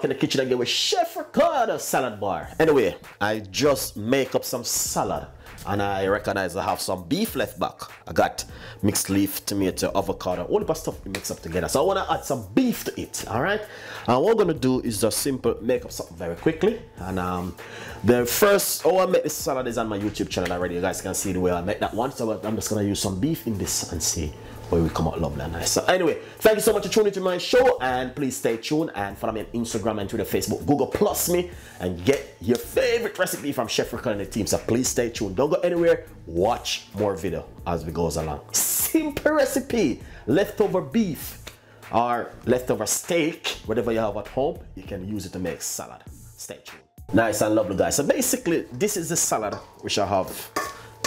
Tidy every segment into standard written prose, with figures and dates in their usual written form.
in the kitchen again with Chef Ricardo salad bar. Anyway, I just make up some salad and I recognize I have some beef left back. I got mixed leaf, tomato, avocado, all the stuff we mix up together. So I want to add some beef to it, all right? And what we're going to do is just simple make up something very quickly. And the first, I make this salad is on my YouTube channel already. You guys can see the way I make that one. So I'm just going to use some beef in this and see where we come out lovely and nice. So anyway, thank you so much for tuning into my show, and please stay tuned and follow me on Instagram and Twitter, Facebook, Google Plus me, and get your favorite recipe from Chef Ricardo and the team. So please stay tuned. Don't go anywhere. Watch more video as we goes along. Simple recipe: leftover beef or leftover steak, whatever you have at home, you can use it to make salad. Stay tuned. Nice and lovely, guys. So basically, this is the salad which I have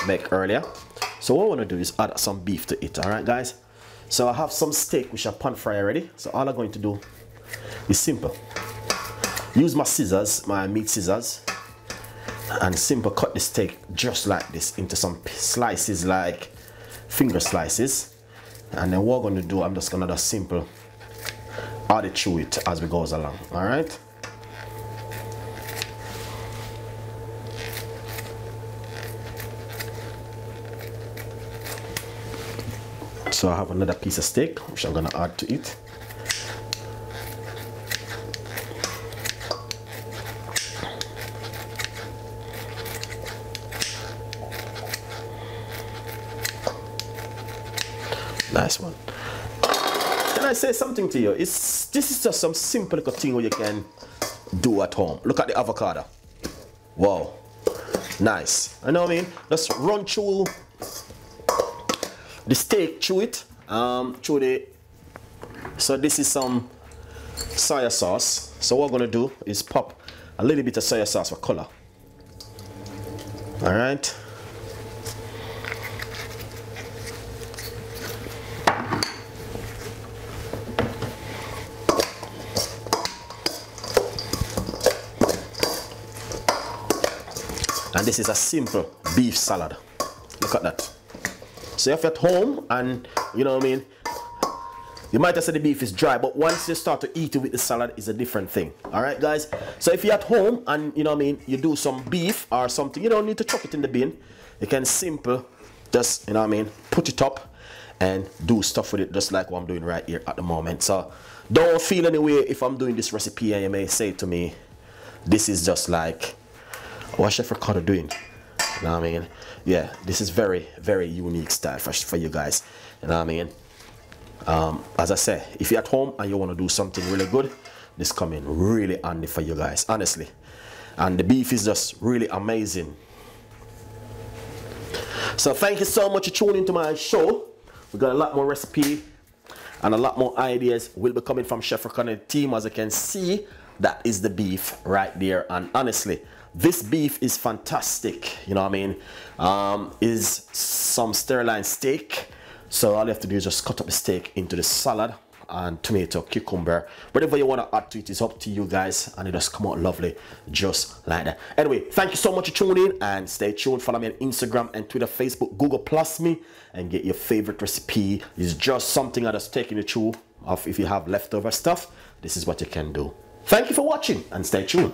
make earlier. So what I want to do is add some beef to it, all right, guys? So I have some steak which I pan fry already. So all I'm going to do is simple. Use my scissors, my meat scissors, and simple cut the steak just like this into some slices, like finger slices. And then what I'm going to do, I'm just going to just simple add it through it as we goes along, all right? So I have another piece of steak which I'm going to add to it. Nice one. Can I say something to you? This is just some simple little thing you can do at home. Look at the avocado. Wow. Nice. You know what I mean? Just run through the steak, chew it, through the, so this is some soy sauce. So what I'm gonna do is pop a little bit of soy sauce for color. All right. And this is a simple beef salad. Look at that. So if you're at home and, you know what I mean, you might have said the beef is dry, but once you start to eat it with the salad, it's a different thing. All right, guys? So if you're at home and, you know what I mean, you do some beef or something, you don't need to chop it in the bin. You can simple just, you know what I mean, put it up and do stuff with it just like what I'm doing right here at the moment. So don't feel any way if I'm doing this recipe and you may say to me, this is just like, what's Chef Ricardo doing? You know what I mean? Yeah, this is very, very unique style for you guys. You know what I mean? As I say, if you're at home and you want to do something really good, this come in really handy for you guys, honestly. And the beef is just really amazing. So thank you so much for tuning into my show. We got a lot more recipe and a lot more ideas will be coming from Chef Ricardo and the team. As you can see, that is the beef right there. And honestly, this beef is fantastic, you know what I mean? Is some sirloin steak. So all you have to do is just cut up the steak into the salad and tomato, cucumber, whatever you want to add to it is up to you guys, and it just come out lovely just like that. Anyway, thank you so much for tuning in, and stay tuned. Follow me on Instagram and Twitter, Facebook, Google Plus me, and get your favorite recipe. It's just something I just taking you through of if you have leftover stuff, this is what you can do. Thank you for watching and stay tuned.